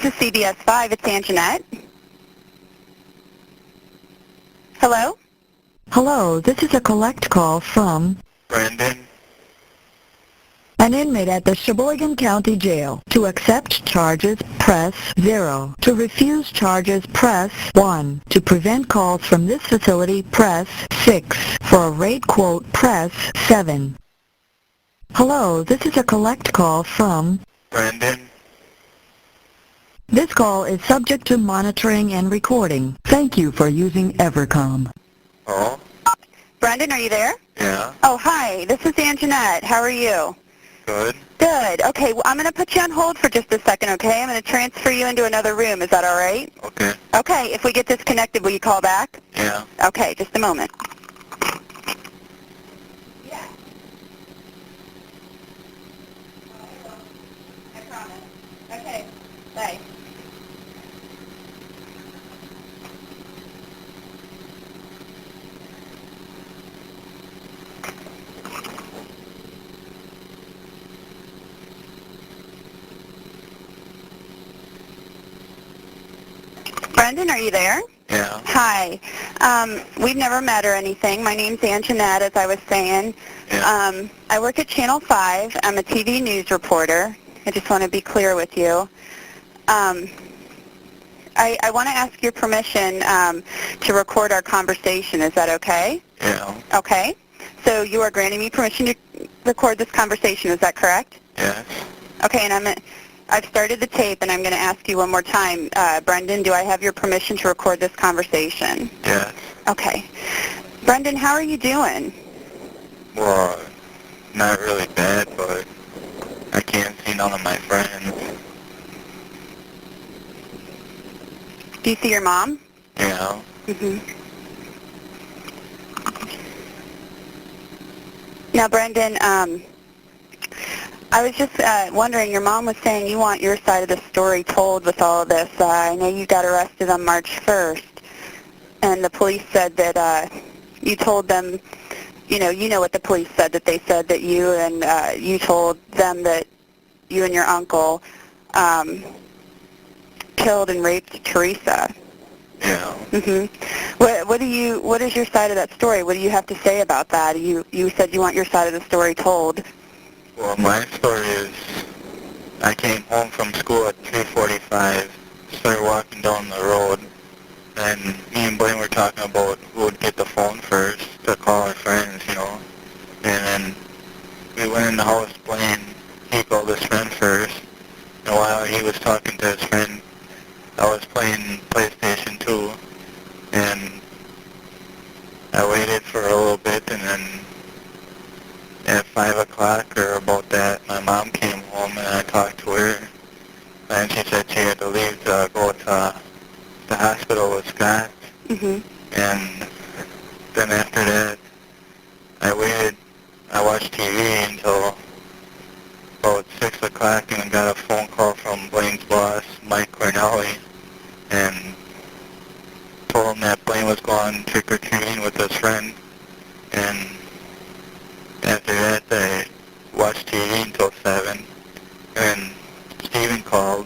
This is CBS 5. It's Anjanette. Hello? Hello, this is a collect call from Brandon. an inmate at the Sheboygan County Jail. To accept charges, press 0. To refuse charges, press 1. To prevent calls from this facility, press 6. For a rate quote, press 7. Hello, this is a collect call from Brandon. This call is subject to monitoring and recording. Thank you for using Evercom. Oh? Brendan, are you there? Yeah. Oh, hi. This is Anjanette. How are you? Good. Good. Okay, well, I'm going to put you on hold for just a second, okay? I'm going to transfer you into another room. Is that all right? Okay. Okay, if we get disconnected, will you call back? Yeah. Okay, just a moment. Yeah. I promise. Okay, bye. Brendan, are you there? Yeah. Hi. We've never met or anything. My name's Anjanette, as I was saying. Yeah. I work at Channel 5. I'm a TV news reporter. I just want to be clear with you. I want to ask your permission to record our conversation. Is that okay? Yeah. Okay. So you are granting me permission to record this conversation. Is that correct? Yes. Okay, and I've started the tape, and I'm going to ask you one more time. Brendan, do I have your permission to record this conversation? Yes. Okay. Brendan, how are you doing? Well, not really bad, but I can't see none of my friends. Do you see your mom? Yeah. Mm-hmm. Now, Brendan, I was just wondering, your mom was saying you want your side of the story told with all of this. I know you got arrested on March 1st, and the police said that you told them, you know what the police said, that they said that you told them that you and your uncle killed and raped Teresa. Yeah. Mm-hmm. What is your side of that story? What do you have to say about that? You said you want your side of the story told. Well, my story is I came home from school at 3:45, started walking down the road, and me and Blaine were talking about who would get the phone first to call our friends, you know. And then we went in the house, Blaine, he called his friend first, and while he was talking to his friend, I was playing PlayStation 2, and I waited for a little bit, and then at 5 o'clock or about that, my mom came home and I talked to her, and she said she had to leave to go to the hospital with Scott. Mm-hmm. And then after that, I watched TV until about 6 o'clock, and I got a phone call from Blaine's boss, Mike Cornelli, and told him that Blaine was going trick-or-treating with his friend. And after that, I watched TV until 7, and Steven called,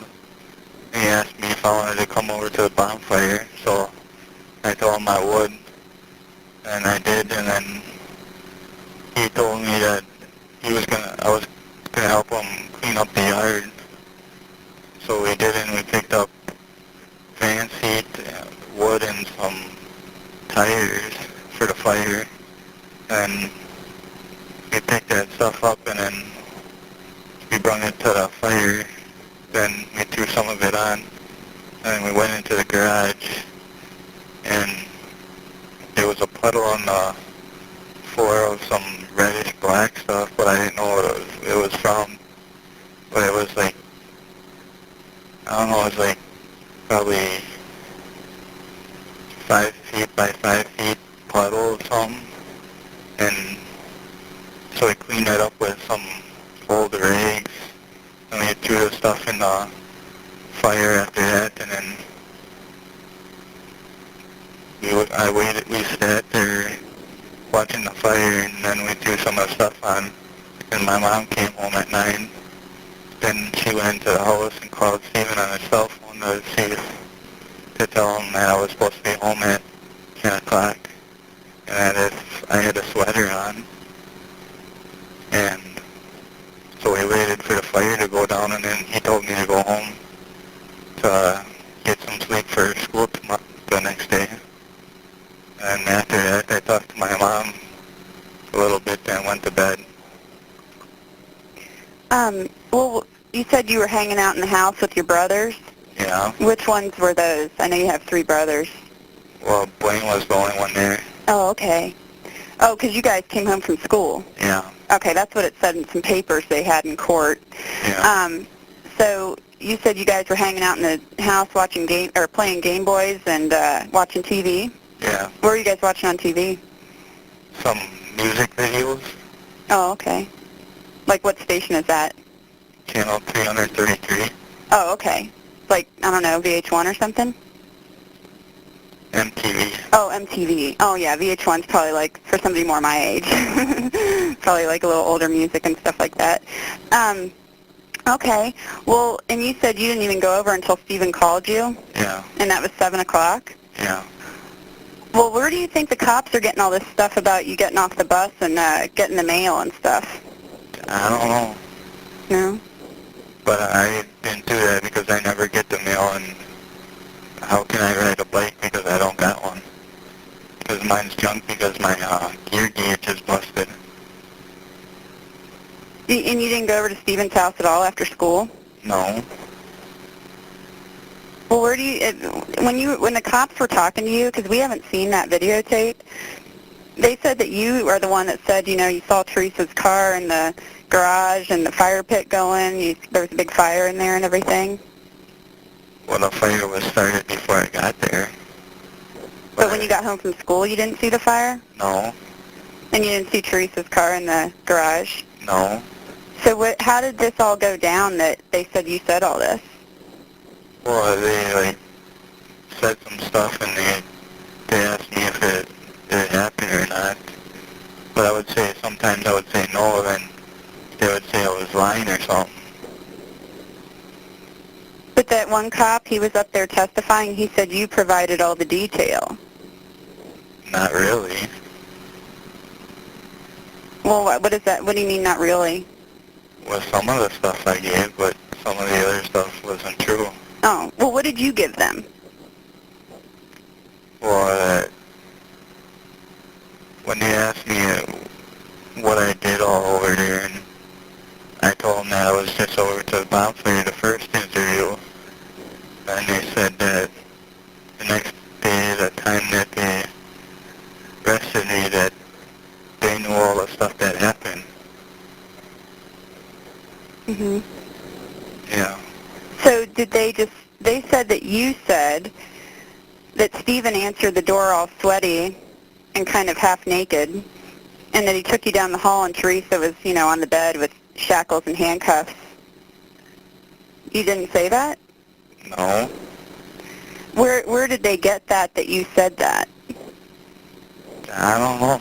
and he asked me if I wanted to come over to the bonfire, so I told him I would, and I did, and then he told me that I was gonna help him clean up the yard, so we did, and we picked up van seat, wood, and some tires for the fire, and we picked that stuff up, and then we brought it to the fire. Then we threw some of it on, and we went into the garage, and there was a puddle on the floor of some reddish black stuff, but I didn't know what it was from. But it was like, I don't know, it was like probably 5 feet by 5 feet puddle or something, and so we cleaned it up with some old rags, and we threw the stuff in the fire after that, and then we sat there watching the fire, and then we threw some of the stuff on, and my mom came home at 9. Then she went into the house and called Steven on his cell phone phone to see to tell him that I was supposed to be home at 10 o'clock and that if I had a sweater on. And so we waited for the fire to go down, and then he told me to go home to get some sleep for school tomorrow, the next day. And after that, I talked to my mom a little bit, then went to bed. Well, you said you were hanging out in the house with your brothers? Yeah. Which ones were those? I know you have 3 brothers. Well, Blaine was the only one there. Oh, okay. Oh, because you guys came home from school. Yeah. Okay, that's what it said in some papers they had in court. Yeah. So you said you guys were hanging out in the house watching playing Game Boys and watching TV? Yeah. What were you guys watching on TV? Some music videos. Oh, okay. Like what station is that? Channel 333. Oh, okay. Like, I don't know, VH1 or something? MTV. Oh, MTV. Oh, yeah, VH1's probably like, for somebody more my age, probably like a little older music and stuff like that. Okay. Well, and you said you didn't even go over until Stephen called you? Yeah. And that was 7 o'clock? Yeah. Well, where do you think the cops are getting all this stuff about you getting off the bus and getting the mail and stuff? I don't know. No? But I didn't do that because I never get the mail, and how can I ride a bike because I don't got one? Because mine's junk because my gear gauge is busted. And you didn't go over to Stephen's house at all after school? No. Well, where do you, when the cops were talking to you, because we haven't seen that videotape, they said that you are the one that said, you know, you saw Teresa's car in the garage and the fire pit going, there was a big fire in there and everything. Well, the fire was started before I got there. But when you got home from school, you didn't see the fire? No. And you didn't see Teresa's car in the garage? No. So how did this all go down that they said you said all this? Well, they, said some stuff, and they asked me if it happened or not. But I would say, sometimes I would say no, then they would say I was lying or something. But that one cop, he was up there testifying, he said you provided all the detail. Not really. Well, what is that? What do you mean, not really? Well, some of the stuff I gave, but some of the other stuff wasn't true. Oh, well, what did you give them? Well, when they asked me what I did all over there, and I told them that I was just over to the bonfire the first interview, and they said that the next day, the time that they arrested me, that they knew all the stuff that happened. Mhm. Yeah. So did they said that you said that Stephen answered the door all sweaty and kind of half naked, and that he took you down the hall and Teresa was, you know, on the bed with shackles and handcuffs. You didn't say that? No. Where did they get that you said that? I don't know.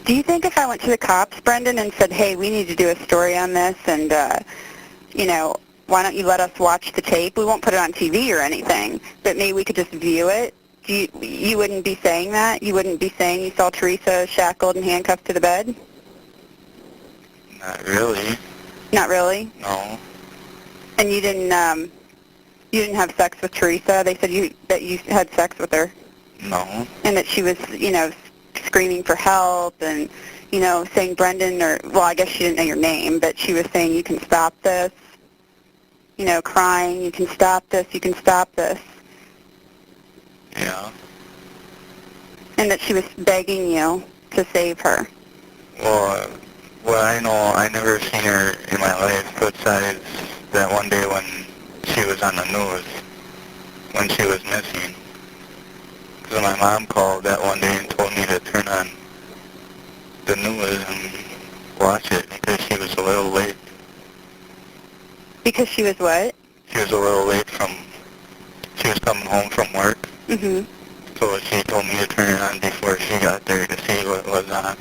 Do you think if I went to the cops, Brendan, and said, hey, we need to do a story on this, and, you know, why don't you let us watch the tape? We won't put it on TV or anything, but maybe we could just view it. You wouldn't be saying that? You wouldn't be saying you saw Teresa shackled and handcuffed to the bed? Not really. Not really? No. And you didn't have sex with Teresa? They said that you had sex with her? No. And that she was, you know, screaming for help and, you know, saying Brendan, or, well, I guess she didn't know your name, but she was saying, you can stop this, you know, crying, you can stop this, you can stop this. Yeah. And that she was begging you to save her. Well, I know, I never seen her in my life besides that one day when she was on the news, when she was missing. Because my mom called that one day and told me to turn on the news and watch it because she was a little late. Because she was what? She was a little late she was coming home from work. Mm-hmm. So she told me to turn it on before she got there to see what was on.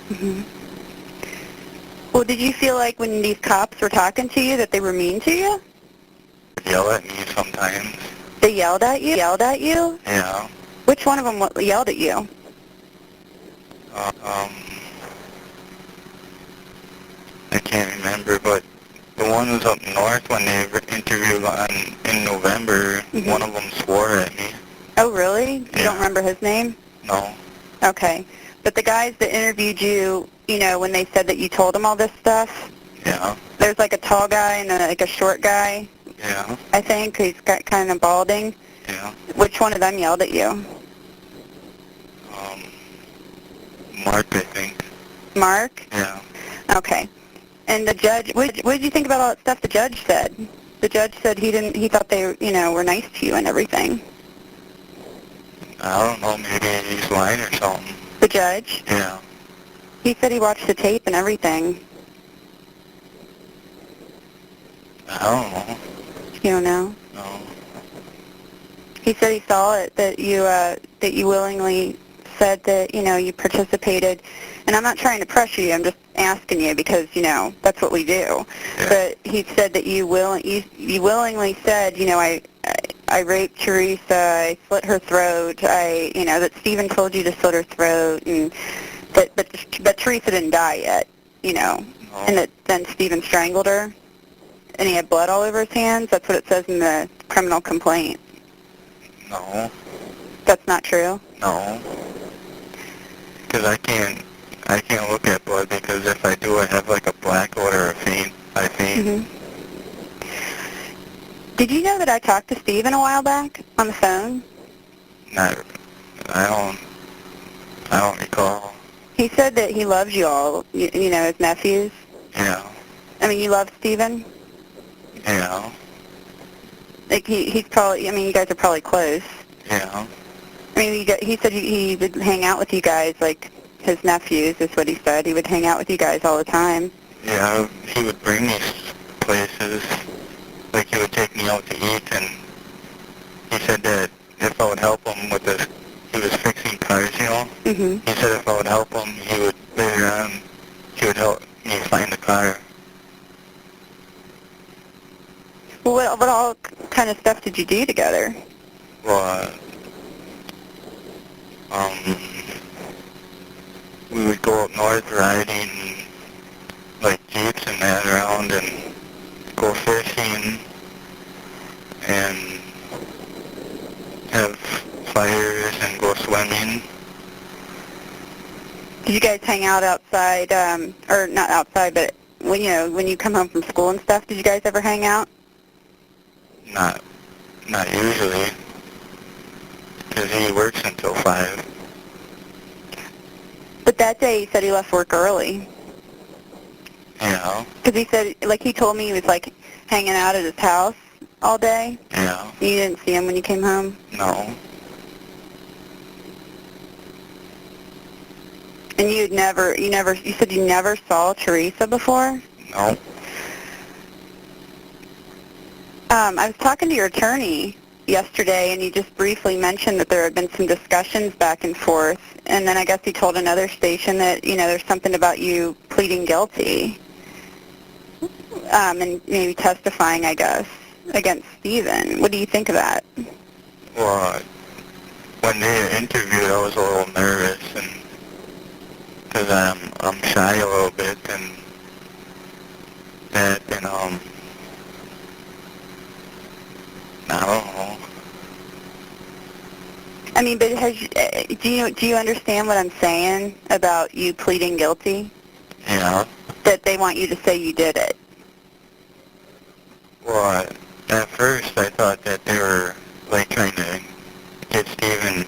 Mm-hmm. Well, did you feel like when these cops were talking to you that they were mean to you? yell at me sometimes. They yelled at you? Yeah. Which one of them yelled at you? I can't remember, but the one was up north when they interviewed in November. Mm-hmm. One of them swore at me. Oh, really? You Yeah. don't remember his name? No. Okay. But the guys that interviewed you, you know, when they said that you told them all this stuff, Yeah. there's like a tall guy and like a short guy, Yeah. I think. He's got kind of balding. Yeah. Which one of them yelled at you? Mark, I think. Mark? Yeah. Okay. And the judge, what did you think about all that stuff the judge said? The judge said he thought they, you know, were nice to you and everything. I don't know, maybe he's lying or something. The judge? Yeah. He said he watched the tape and everything. I don't know. You don't know? No. He said he saw it, that you willingly said that, you know, you participated. And I'm not trying to pressure you, I'm just asking you because, you know, that's what we do. Yeah. But he said that you willingly said, you know, I raped Teresa, I slit her throat, you know, that Stephen told you to slit her throat, and but Teresa didn't die yet, you know, No. and that then Stephen strangled her, and he had blood all over his hands. That's what it says in the criminal complaint. No. That's not true? No. Because I can't look at blood because if I do, I have like a blackout or a faint. I faint. Mm-hmm. Did you know that I talked to Stephen a while back on the phone? Not. I don't recall. He said that he loves you all, you know, his nephews. Yeah. I mean, you love Stephen? Yeah. Like, he's probably, I mean, you guys are probably close. Yeah. I mean, he said he would hang out with you guys, like his nephews is what he said. He would hang out with you guys all the time. Yeah. He would bring me places. Like he would take me out to eat, and he said that if I would help him with this, he was fixing cars, you know. Mm-hmm. He said if I would help him, he would later on, he would help me find the car. Well, what all kind of stuff did you do together? Well, we would go up north riding like jeeps and that around and go fishing and have fires and go swimming. Did you guys hang out outside, or not outside, but when you come home from school and stuff, did you guys ever hang out? Not usually, because he works until 5. But that day he said he left work early. Yeah. Because he said, like he told me he was like hanging out at his house all day. Yeah. You didn't see him when you came home? No. And you said you never saw Teresa before? No. I was talking to your attorney yesterday, and he just briefly mentioned that there had been some discussions back and forth, and then I guess he told another station that, you know, there's something about you pleading guilty, and maybe testifying, I guess, against Stephen. What do you think of that? Well, when they interviewed, I was a little nervous, and because I'm shy a little bit, and that, and I don't know. I mean, but do you understand what I'm saying about you pleading guilty? Yeah. That they want you to say you did it. Well, at first I thought that they were like trying to get Stephen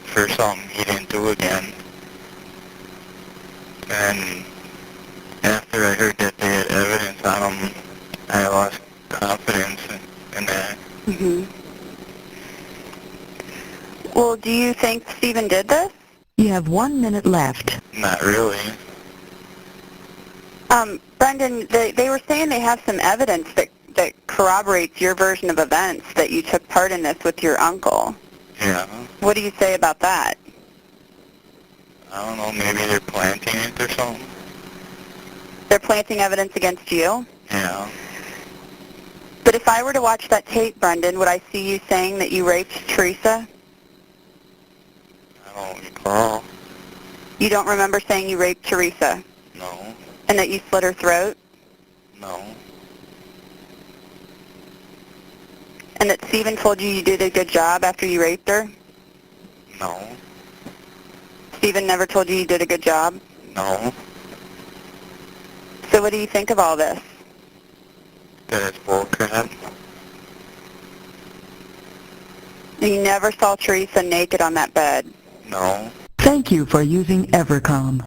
for something he didn't do again. And after I heard that they had evidence on him, I lost confidence in that. Mm-hmm. Well, do you think Stephen did this? You have 1 minute left. Not really. Brendan, they were saying they have some evidence that corroborates your version of events, that you took part in this with your uncle. Yeah. What do you say about that? I don't know, maybe they're planting it or something. They're planting evidence against you? Yeah. But if I were to watch that tape, Brendan, would I see you saying that you raped Teresa? I don't recall. You don't remember saying you raped Teresa? No. And that you slit her throat? No. And that Stephen told you you did a good job after you raped her? No. Stephen never told you you did a good job? No. So what do you think of all this? That is bullcrap. You never saw Teresa naked on that bed? No. Thank you for using Evercom.